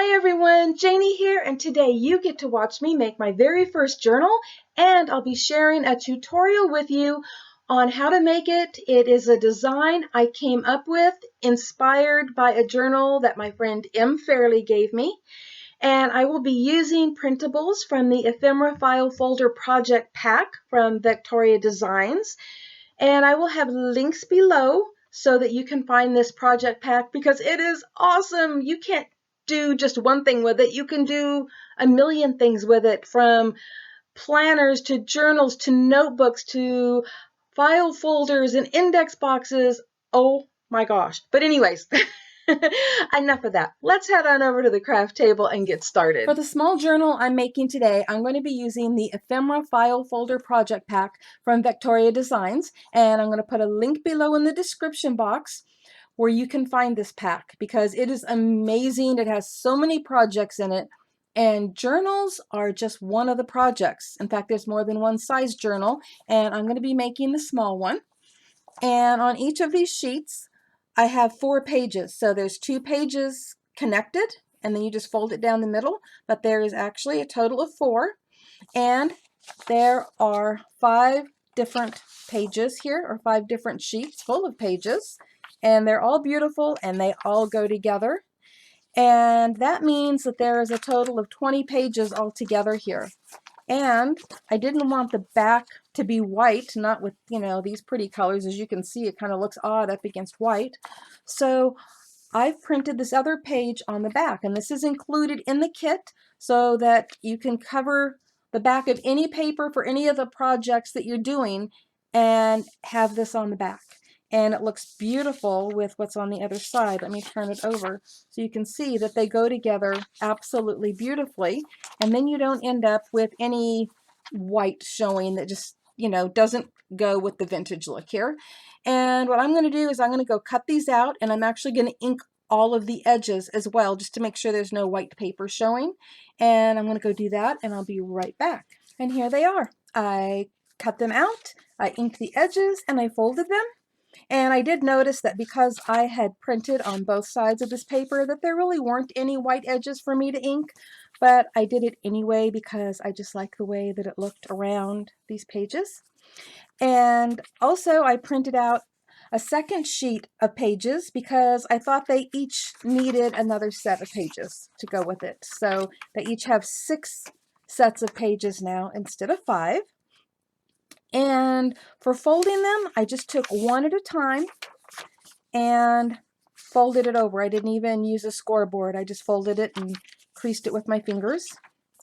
Hi everyone, Janie here, and today you get to watch me make my very first journal, and I'll be sharing a tutorial with you on how to make it. It is a design I came up with, inspired by a journal that my friend M. Fairley gave me, and I will be using printables from the Ephemera File Folder Project Pack from VectoriaDesigns, and I will have links below so that you can find this project pack because it is awesome. You can't do just one thing with it. You can do a million things with it, from planners to journals to notebooks to file folders and index boxes. Oh my gosh. But anyways, enough of that. Let's head on over to the craft table and get started. For the small journal I'm making today, I'm going to be using the Ephemera File Folder Project Pack from VectoriaDesigns, and I'm going to put a link below in the description box where you can find this pack because it is amazing. It has so many projects in it, and journals are just one of the projects. In fact, there's more than one size journal, and I'm going to be making the small one. And on each of these sheets, I have 4 pages. So there's 2 pages connected, and then you just fold it down the middle, but there is actually a total of 4. And there are 5 different pages here, or 5 different sheets full of pages, and they're all beautiful and they all go together. And that means that there is a total of 20 pages altogether here. And I didn't want the back to be white, not with, these pretty colors. As you can see, it kind of looks odd up against white. So I've printed this other page on the back, and this is included in the kit so that you can cover the back of any paper for any of the projects that you're doing and have this on the back. And it looks beautiful with what's on the other side. Let me turn it over so you can see that they go together absolutely beautifully. And then you don't end up with any white showing that just, doesn't go with the vintage look here. And what I'm going to do is I'm going to go cut these out, and I'm actually going to ink all of the edges as well, just to make sure there's no white paper showing. And I'm going to go do that, and I'll be right back. And here they are. I cut them out, I inked the edges, and I folded them. And I did notice that because I had printed on both sides of this paper that there really weren't any white edges for me to ink, but I did it anyway because I just like the way that it looked around these pages. And also I printed out a second sheet of pages because I thought they each needed another set of pages to go with it. So they each have 6 sets of pages now instead of 5. And for folding them, I just took one at a time and folded it over. I didn't even use a scoreboard. I just folded it and creased it with my fingers.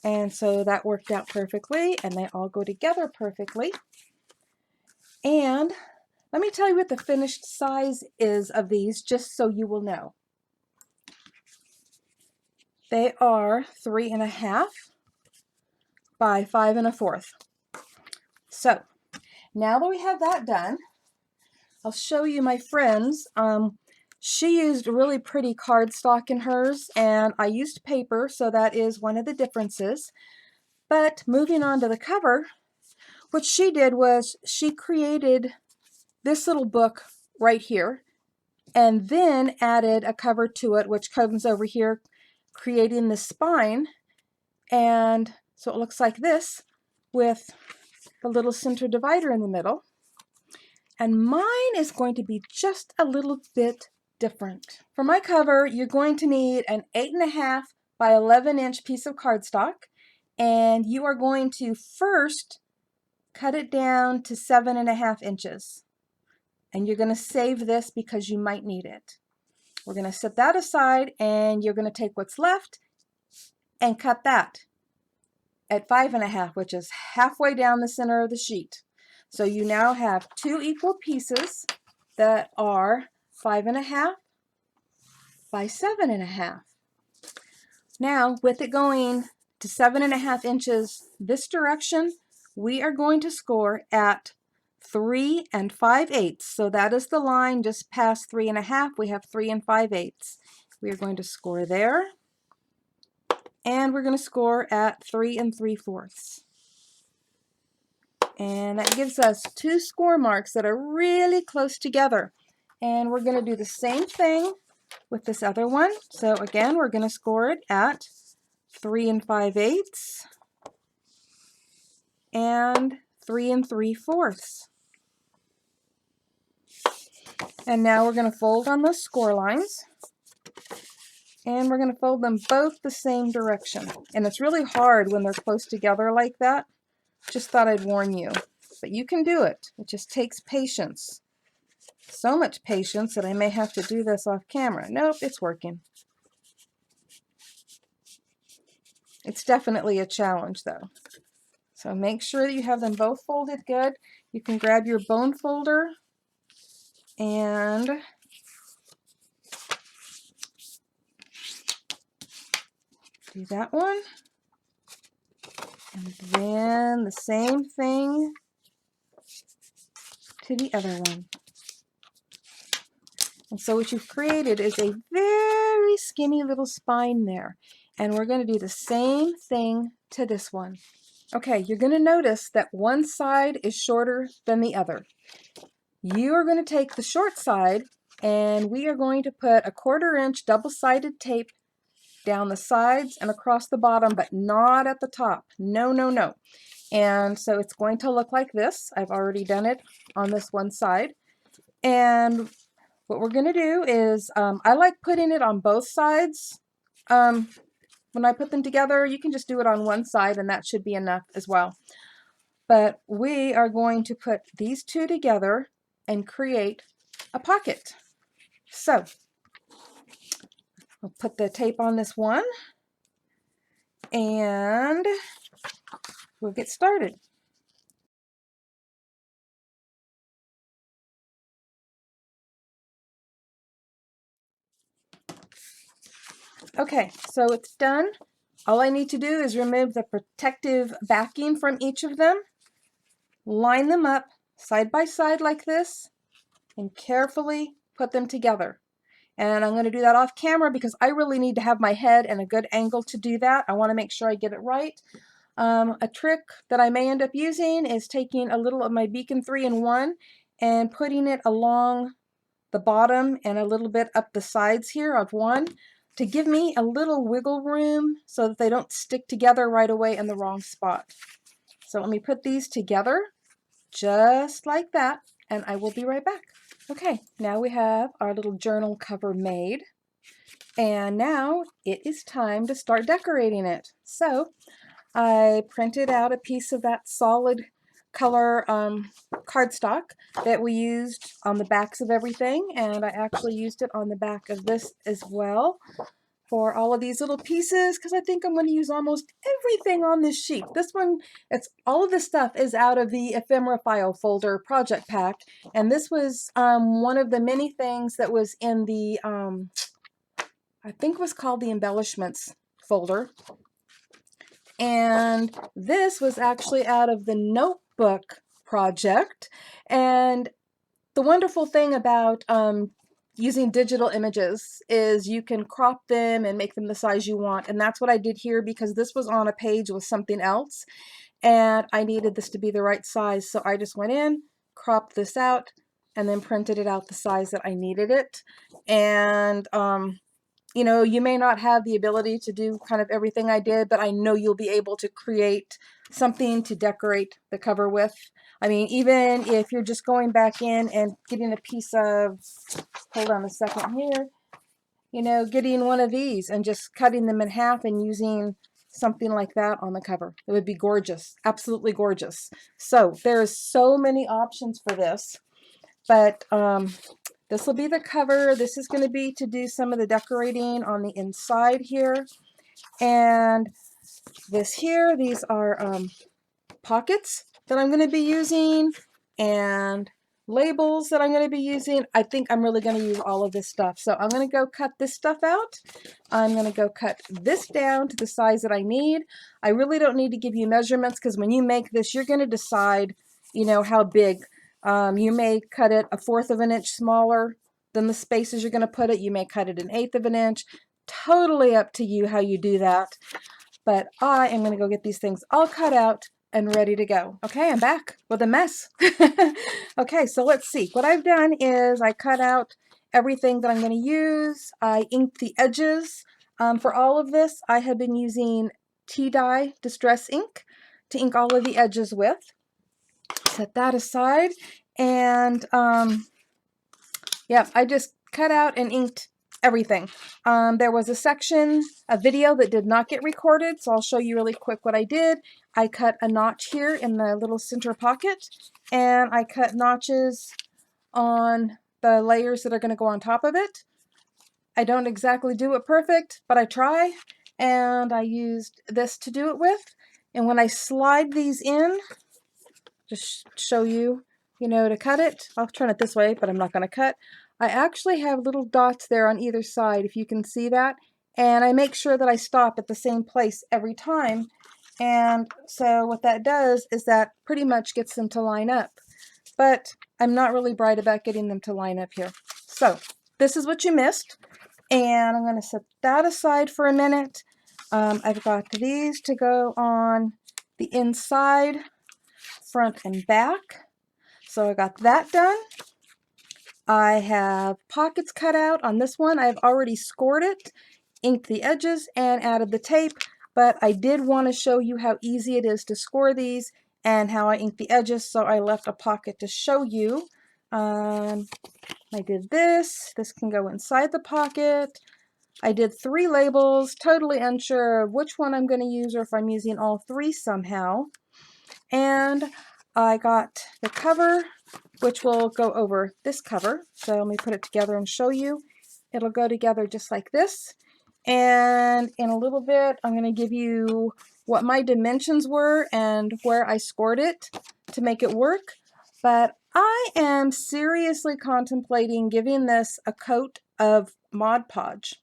And so that worked out perfectly, and they all go together perfectly. And let me tell you what the finished size is of these, just so you will know. They are 3.5 by 5 1/4. So now that we have that done, I'll show you my friend's. She used really pretty cardstock in hers, and I used paper, so that is one of the differences. But moving on to the cover, what she did was she created this little book right here, and then added a cover to it, which comes over here, creating the spine. And so it looks like this with the little center divider in the middle. And mine is going to be just a little bit different. For my cover, you're going to need an 8.5 by 11-inch piece of cardstock, and you are going to first cut it down to 7.5 inches. And you're going to save this because you might need it. We're going to set that aside, and you're going to take what's left and cut that at 5.5, which is halfway down the center of the sheet. So you now have 2 equal pieces that are 5.5 by 7.5. Now, with it going to 7.5 inches this direction, we are going to score at 3 5/8. So that is the line just past 3.5. We have 3 5/8. We are going to score there, and we're going to score at 3 3/4. And that gives us 2 score marks that are really close together. And we're going to do the same thing with this other one. So again, we're going to score it at 3 5/8 and 3 3/4. And now we're going to fold on those score lines. And we're going to fold them both the same direction. And it's really hard when they're close together like that. Just thought I'd warn you. But you can do it. It just takes patience. So much patience that I may have to do this off camera. Nope, it's working. It's definitely a challenge though. So make sure that you have them both folded good. You can grab your bone folder and do that one. And then the same thing to the other one. And so what you've created is a very skinny little spine there. And we're going to do the same thing to this one. Okay, you're going to notice that one side is shorter than the other. You are going to take the short side and we are going to put a 1/4 inch double-sided tape down the sides and across the bottom, but not at the top. No, no, no. And so it's going to look like this. I've already done it on this one side. And what we're going to do is, I like putting it on both sides. When I put them together, you can just do it on one side and that should be enough as well. But we are going to put these two together and create a pocket. So I'll put the tape on this one and we'll get started. Okay, so it's done. All I need to do is remove the protective backing from each of them, line them up side by side like this, and carefully put them together. And I'm going to do that off camera because I really need to have my head and a good angle to do that. I want to make sure I get it right. A trick that I may end up using is taking a little of my Beacon 3-in-1 and putting it along the bottom and a little bit up the sides here of one to give me a little wiggle room so that they don't stick together right away in the wrong spot. So let me put these together just like that and I will be right back. Okay, now we have our little journal cover made and now it is time to start decorating it. So I printed out a piece of that solid color cardstock that we used on the backs of everything, and I actually used it on the back of this as well for all of these little pieces because I think I'm going to use almost everything on this sheet. This one, all of this stuff is out of the Ephemera file folder project pack, and this was one of the many things that was in the I think it was called the embellishments folder. And this was actually out of the notebook project. And the wonderful thing about using digital images is you can crop them and make them the size you want. And that's what I did here because this was on a page with something else. And I needed this to be the right size. So I just went in, cropped this out, and then printed it out the size that I needed it. And you know, you may not have the ability to do kind of everything I did, but I know you'll be able to create something to decorate the cover with. I mean, even if you're just going back in and getting a piece of, hold on a second here, you know, getting one of these and just cutting them in half and using something like that on the cover. It would be gorgeous, absolutely gorgeous. So there's so many options for this, but this will be the cover. This is going to be to do some of the decorating on the inside here. And this here, these are pockets that I'm going to be using and labels that I'm going to be using. I think I'm really going to use all of this stuff. So I'm going to go cut this stuff out. I'm going to go cut this down to the size that I need. I really don't need to give you measurements because when you make this, you're going to decide, you know, how big. You may cut it 1/4 of an inch smaller than the spaces you're going to put it. You may cut it 1/8 of an inch. Totally up to you how you do that. But I am going to go get these things all cut out and ready to go. Okay, I'm back with a mess. Okay, so let's see. What I've done is I cut out everything that I'm going to use. I inked the edges. For all of this, I have been using Tea-Dye Distress ink to ink all of the edges with. Set that aside, and yeah, I just cut out and inked everything. There was a video that did not get recorded, so I'll show you really quick what I did. I cut a notch here in the little center pocket, and I cut notches on the layers that are going to go on top of it. I don't exactly do it perfect, but I try, and I used this to do it with. And when I slide these in, just show you, to cut it. I'll turn it this way, but I'm not going to cut. I actually have little dots there on either side, if you can see that. And I make sure that I stop at the same place every time. And so what that does is that pretty much gets them to line up. But I'm not really bright about getting them to line up here. So this is what you missed. And I'm going to set that aside for a minute. I've got these to go on the inside, front and back. So I got that done. I have pockets cut out on this one. I've already scored it, inked the edges, and added the tape. But I did want to show you how easy it is to score these and how I inked the edges, so I left a pocket to show you. I did this. This can go inside the pocket. I did 3 labels, totally unsure of which one I'm going to use or if I'm using all 3 somehow. And I got the cover, which will go over this cover. So let me put it together and show you. It'll go together just like this. And in a little bit, I'm going to give you what my dimensions were and where I scored it to make it work. But I am seriously contemplating giving this a coat of Mod Podge.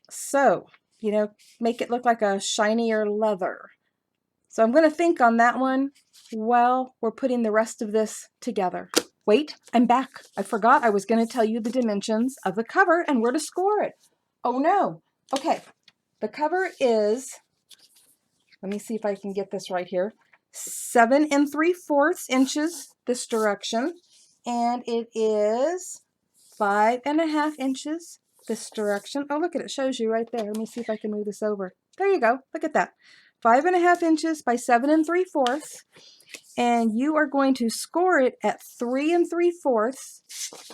So, make it look like a shinier leather. So I'm going to think on that one while we're putting the rest of this together. Wait, I'm back. I forgot I was going to tell you the dimensions of the cover and where to score it. Oh no. Okay, the cover is, let me see if I can get this right here, 7 3/4 inches this direction, and it is 5.5 inches this direction. Oh, look at it, shows you right there. Let me see if I can move this over. There you go, look at that. 5.5 inches by 7 3/4, and you are going to score it at 3 3/4.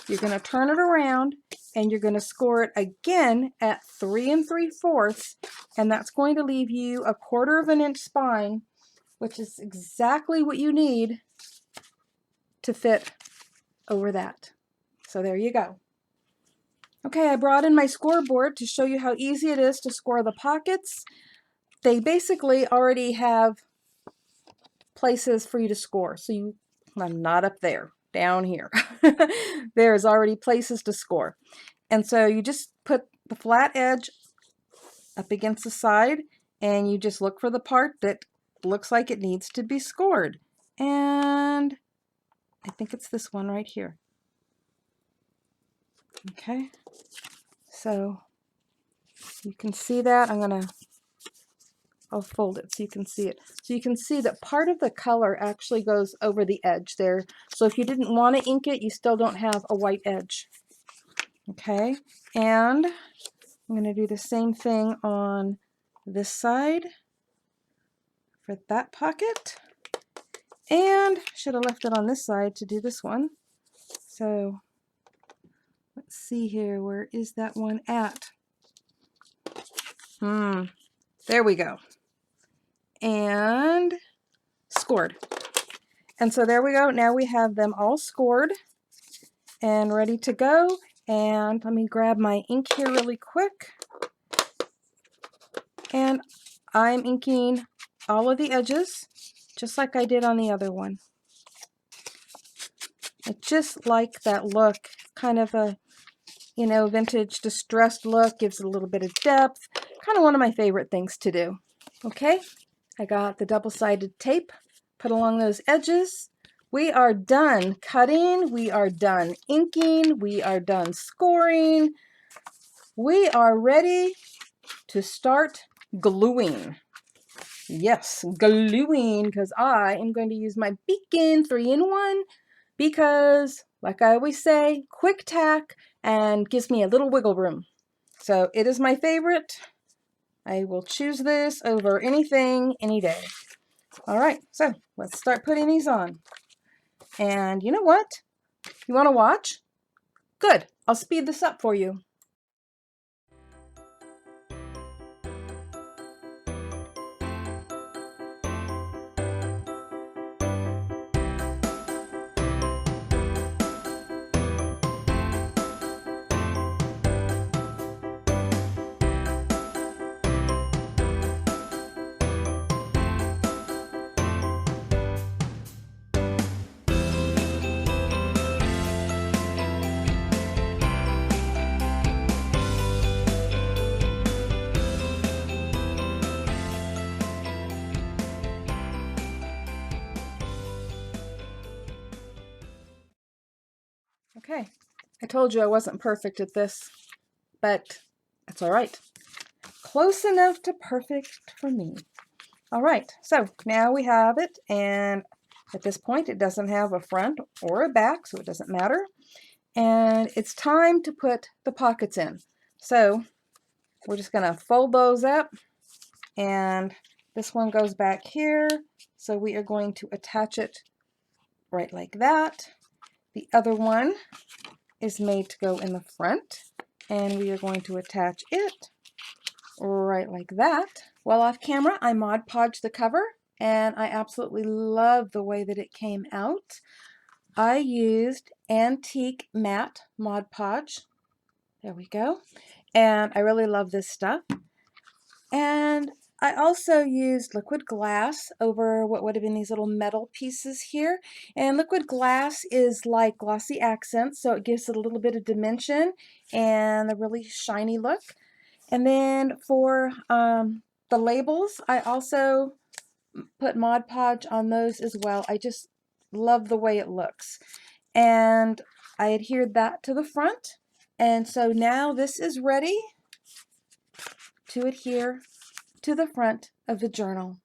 You're going to turn it around and you're going to score it again at 3 3/4, and that's going to leave you a 1/4 inch spine, which is exactly what you need to fit over that. So there you go. Okay, I brought in my scoreboard to show you how easy it is to score the pockets. They basically already have places for you to score. So I'm not up there, down here. There's already places to score. And so you just put the flat edge up against the side and you just look for the part that looks like it needs to be scored. And I think it's this one right here. Okay, so you can see that. I'll fold it so you can see it. So you can see that part of the color actually goes over the edge there. So if you didn't want to ink it, you still don't have a white edge. Okay, and I'm going to do the same thing on this side for that pocket. And should have left it on this side to do this one. So let's see here, where is that one at? There we go. And scored. And so there we go. Now we have them all scored and ready to go. And let me grab my ink here really quick. And I'm inking all of the edges, just like I did on the other one. I just like that look, kind of a, vintage distressed look, gives it a little bit of depth. Kind of one of my favorite things to do. Okay, I got the double-sided tape, put along those edges. We are done cutting, we are done inking, we are done scoring. We are ready to start gluing. Yes, gluing, because I am going to use my Beacon 3-in-1 because, like I always say, quick tack and gives me a little wiggle room. So it is my favorite. I will choose this over anything, any day. All right, so let's start putting these on. And you know what? You want to watch? Good. I'll speed this up for you. Okay, I told you I wasn't perfect at this, but that's all right. Close enough to perfect for me. All right, so now we have it, and at this point it doesn't have a front or a back, so it doesn't matter. And it's time to put the pockets in. So we're just going to fold those up, and this one goes back here, so we are going to attach it right like that. The other one is made to go in the front, and we are going to attach it right like that. While off camera, I Mod Podged the cover, and I absolutely love the way that it came out. I used antique matte Mod Podge. There we go. And I really love this stuff. And I also used liquid glass over what would have been these little metal pieces here. And liquid glass is like glossy accents, so it gives it a little bit of dimension and a really shiny look. And then for the labels, I also put Mod Podge on those as well. I just love the way it looks. And I adhered that to the front. And so now this is ready to adhere to the front of the journal.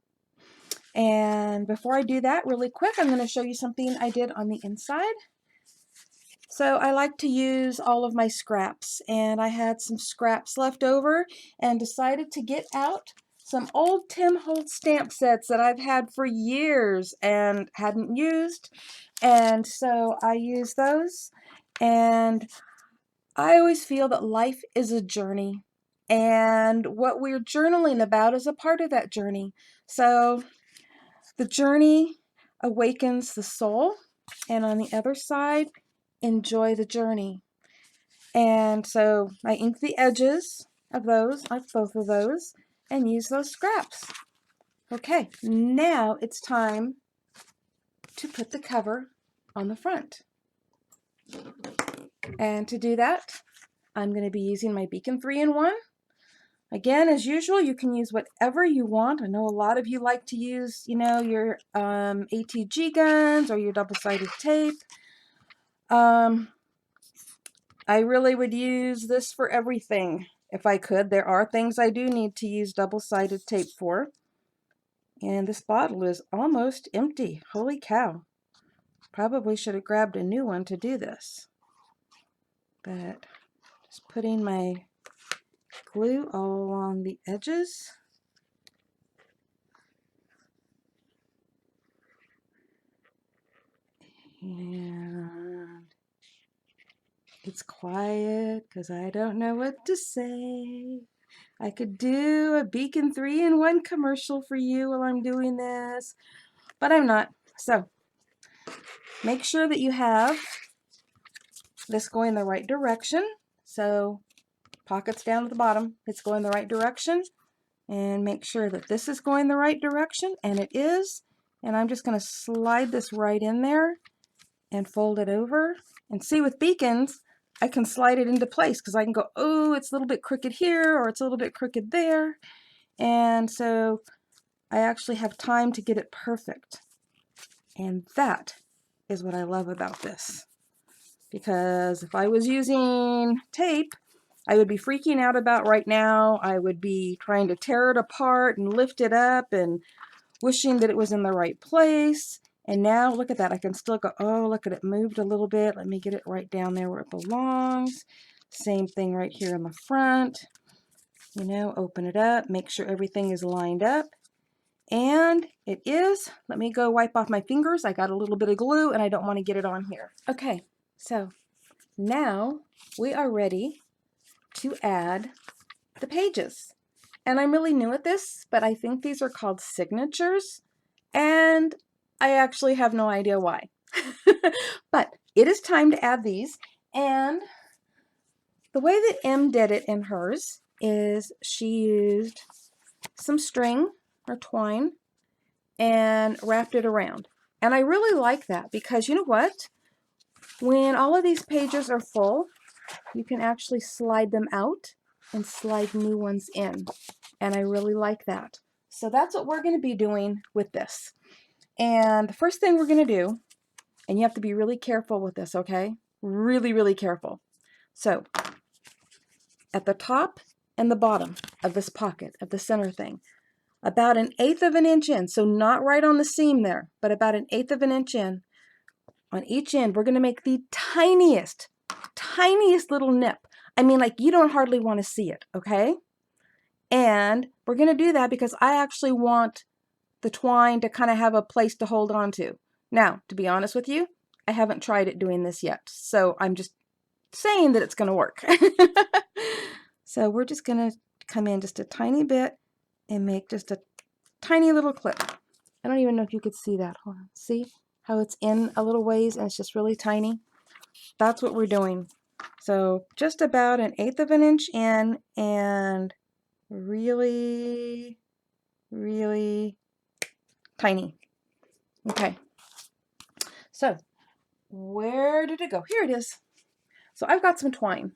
And before I do that, really quick, I'm going to show you something I did on the inside. So I like to use all of my scraps, and I had some scraps left over and decided to get out some old Tim Holtz stamp sets that I've had for years and hadn't used. And so I use those, and I always feel that life is a journey, and what we're journaling about is a part of that journey. So the journey awakens the soul, and on the other side, enjoy the journey. And so I ink the edges of those, of both of those, and use those scraps. Okay, now it's time to put the cover on the front. And to do that, I'm going to be using my Beacon 3-in-1. Again, as usual, you can use whatever you want. I know a lot of you like to use, your ATG guns or your double-sided tape. I really would use this for everything if I could. There are things I do need to use double-sided tape for. And this bottle is almost empty. Holy cow. Probably should have grabbed a new one to do this. But just putting my glue all along the edges. And it's quiet because I don't know what to say. I could do a Beacon 3-in-1 commercial for you while I'm doing this, but I'm not. So make sure that you have this going the right direction. So pockets down at the bottom, it's going the right direction. And make sure that this is going the right direction, and it is. And I'm just going to slide this right in there and fold it over. And see, with beacons, I can slide it into place because I can go, oh, it's a little bit crooked here, or it's a little bit crooked there. And so I actually have time to get it perfect. And that is what I love about this. Because if I was using tape, I would be freaking out about right now. I would be trying to tear it apart and lift it up and wishing that it was in the right place. And now look at that. I can still go, oh, look at it moved a little bit. Let me get it right down there where it belongs. Same thing right here in the front. You know, open it up, make sure everything is lined up. And it is. Let me go wipe off my fingers. I got a little bit of glue and I don't want to get it on here. Okay, so now we are ready to add the pages. And I'm really new at this, but I think these are called signatures. And I actually have no idea why. But it is time to add these. And the way that Em did it in hers is she used some string or twine and wrapped it around. And I really like that because you know what? When all of these pages are full, you can actually slide them out and slide new ones in. And I really like that. So that's what we're going to be doing with this. And the first thing we're going to do, and you have to be really careful with this, okay? Really, really careful. So at the top and the bottom of this pocket, of the center thing, about 1/8 of an inch in, so not right on the seam there, but about 1/8 of an inch in, on each end, we're going to make the tiniest, tiniest little nip. I mean, like you don't hardly want to see it, okay? And we're going to do that because I actually want the twine to kind of have a place to hold on to. Now, to be honest with you, I haven't tried it doing this yet, so I'm just saying that it's going to work. So we're just going to come in just a tiny bit and make just a tiny little clip. I don't even know if you could see that. Hold on. See how it's in a little ways and it's just really tiny? That's what we're doing. So just about 1/8 of an inch in and really, really tiny. Okay. So where did it go? Here it is. So I've got some twine.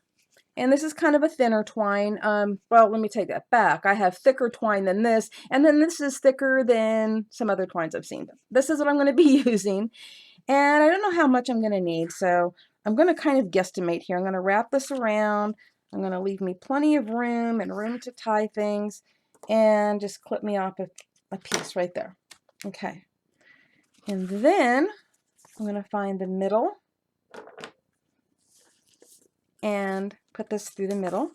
And this is kind of a thinner twine. Well, let me take that back. I have thicker twine than this, and then this is thicker than some other twines I've seen. This is what I'm going to be using, and I don't know how much I'm going to need, so I'm going to kind of guesstimate here. I'm going to wrap this around. I'm going to leave me plenty of room and room to tie things, and just clip me off a piece right there. Okay, and then I'm going to find the middle and put this through the middle.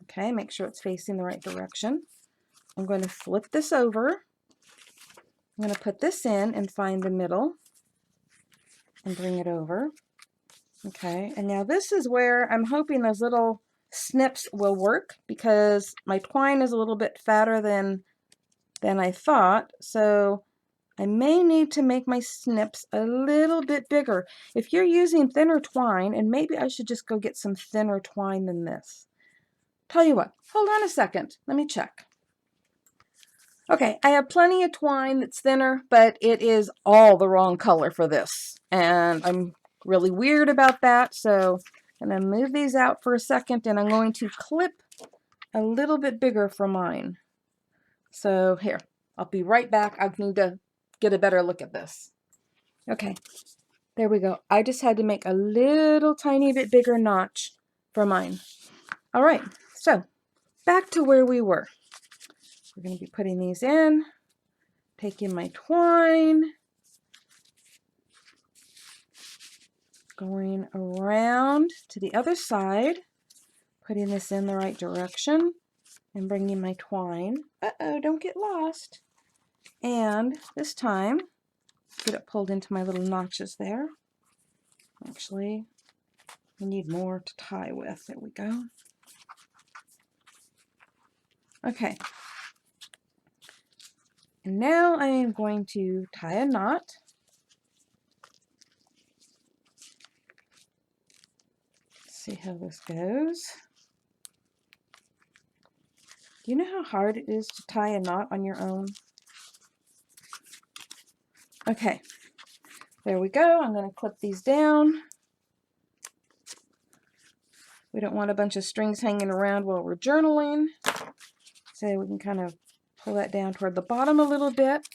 Okay, make sure it's facing the right direction. I'm going to flip this over. I'm going to put this in and find the middle and bring it over. Okay, and now this is where I'm hoping those little snips will work because my twine is a little bit fatter than I thought, so I may need to make my snips a little bit bigger. If you're using thinner twine, and maybe I should just go get some thinner twine than this. Tell you what, hold on a second. Let me check. Okay, I have plenty of twine that's thinner, but it is all the wrong color for this. And I'm really weird about that, so I'm going to move these out for a second, and I'm going to clip a little bit bigger for mine. So here, I'll be right back. I need to get a better look at this. Okay, there we go. I just had to make a little tiny bit bigger notch for mine. All right, so back to where we were. We're going to be putting these in, taking my twine, going around to the other side, putting this in the right direction, and bringing my twine. Uh-oh, don't get lost. And this time, get it pulled into my little notches there. Actually, we need more to tie with. There we go. Okay. And now I am going to tie a knot. Let's see how this goes. Do you know how hard it is to tie a knot on your own? Okay, there we go. I'm going to clip these down. We don't want a bunch of strings hanging around while we're journaling. So we can kind of pull that down toward the bottom a little bit.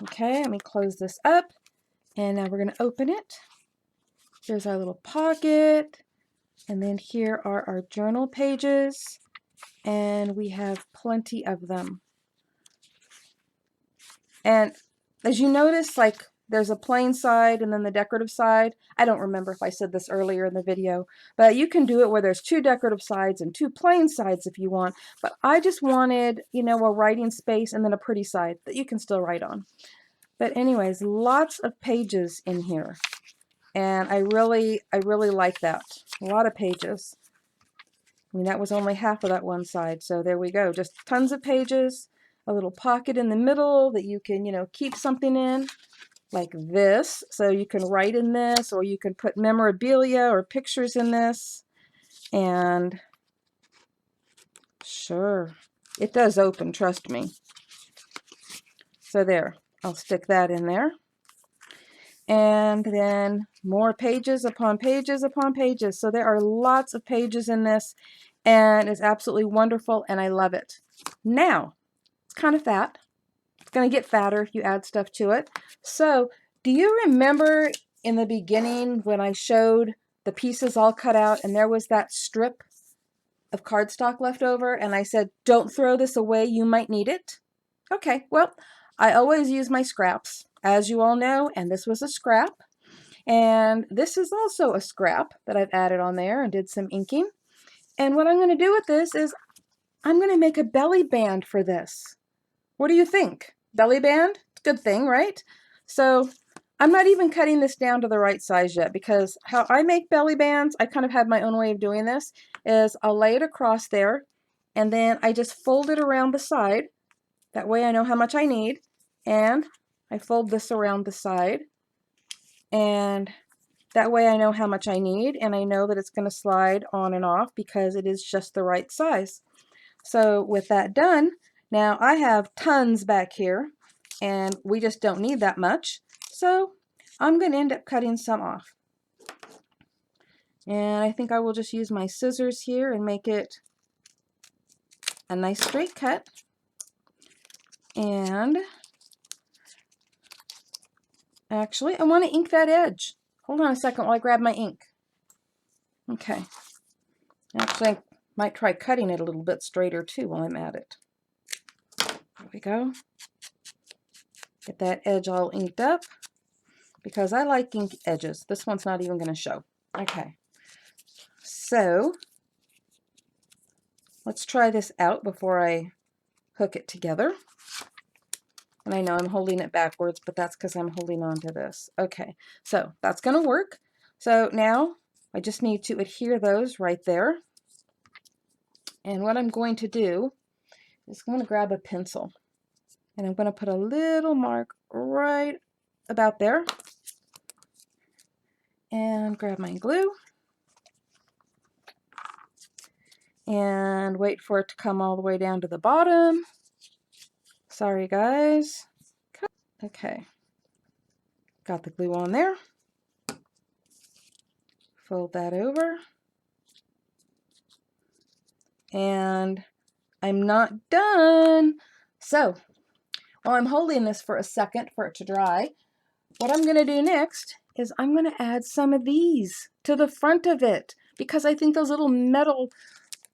Okay, let me close this up. And now we're going to open it. Here's our little pocket. And then here are our journal pages. And we have plenty of them. And as you notice, like there's a plain side and then the decorative side. I don't remember if I said this earlier in the video, but you can do it where there's 2 decorative sides and 2 plain sides if you want. But I just wanted, you know, a writing space and then a pretty side that you can still write on. But anyways, lots of pages in here. And I really like that. A lot of pages. I mean, that was only half of that one side. So there we go. Just tons of pages. A little pocket in the middle that you can, you know, keep something in. Like this, so you can write in this, or you can put memorabilia or pictures in this. And sure, it does open, trust me. So there, I'll stick that in there. And then more pages upon pages upon pages. So there are lots of pages in this, and it's absolutely wonderful, and I love it. Now, it's kind of fat. It's going to get fatter if you add stuff to it. So do you remember in the beginning when I showed the pieces all cut out and there was that strip of cardstock left over and I said, don't throw this away, you might need it? Okay, well, I always use my scraps, as you all know, and this was a scrap. And this is also a scrap that I've added on there and did some inking. And what I'm going to do with this is I'm going to make a belly band for this. What do you think? Belly band? Good thing, right? So I'm not even cutting this down to the right size yet, because how I make belly bands, I kind of have my own way of doing this, is I'll lay it across there and then I just fold it around the side. That way I know how much I need. And I fold this around the side. And that way I know how much I need, and I know that it's going to slide on and off because it is just the right size. So with that done, now I have tons back here, and we just don't need that much. So I'm going to end up cutting some off. And I think I will just use my scissors here and make it a nice straight cut. And actually, I want to ink that edge. Hold on a second while I grab my ink. Okay. Actually, I might try cutting it a little bit straighter too while I'm at it. There we go. Get that edge all inked up because I like ink edges. This one's not even going to show. Okay. So let's try this out before I hook it together. And I know I'm holding it backwards, but that's because I'm holding on to this. Okay, so that's going to work. So now I just need to adhere those right there. And what I'm going to do is I'm going to grab a pencil. And I'm going to put a little mark right about there. And grab my glue. And wait for it to come all the way down to the bottom. Sorry, guys. Okay. Got the glue on there. Fold that over. And I'm not done. So, while I'm holding this for a second for it to dry, what I'm going to do next is I'm going to add some of these to the front of it because I think those little metal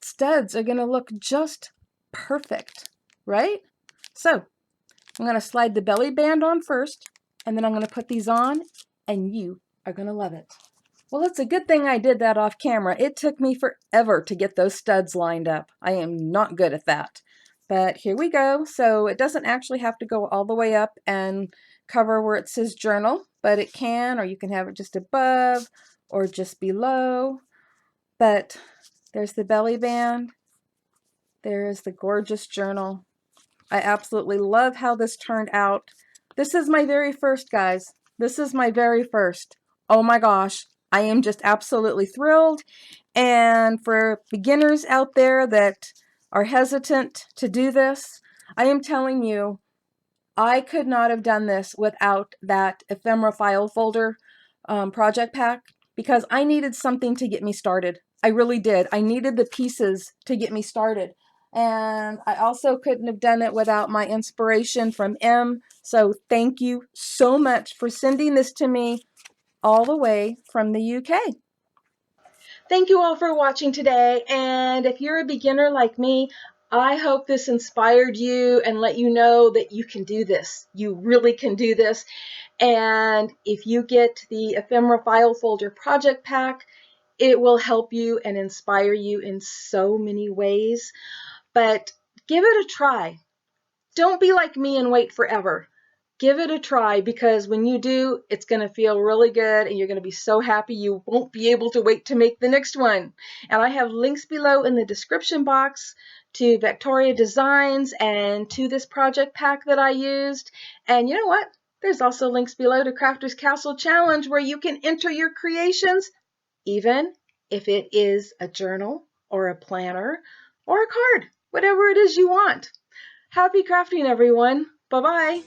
studs are going to look just perfect, right? So, I'm going to slide the belly band on first, and then I'm going to put these on, and you are going to love it. Well, it's a good thing I did that off camera. It took me forever to get those studs lined up. I am not good at that. But here we go. So it doesn't actually have to go all the way up and cover where it says journal, but it can, or you can have it just above or just below. But there's the belly band. There's the gorgeous journal. I absolutely love how this turned out. This is my very first, guys. This is my very first. Oh my gosh. I am just absolutely thrilled. And for beginners out there that are hesitant to do this, I am telling you, I could not have done this without that ephemera file folder project pack because I needed something to get me started. I really did. I needed the pieces to get me started. And I also couldn't have done it without my inspiration from M. So thank you so much for sending this to me all the way from the UK. Thank you all for watching today. And if you're a beginner like me, I hope this inspired you and let you know that you can do this. You really can do this. And if you get the Ephemera File Folder Project Pack, it will help you and inspire you in so many ways. But give it a try. Don't be like me and wait forever. Give it a try, because when you do, it's going to feel really good and you're going to be so happy you won't be able to wait to make the next one. And I have links below in the description box to VectoriaDesigns and to this project pack that I used. And you know what? There's also links below to Crafter's Castle Challenge, where you can enter your creations, even if it is a journal or a planner or a card, whatever it is you want. Happy crafting, everyone. Bye-bye.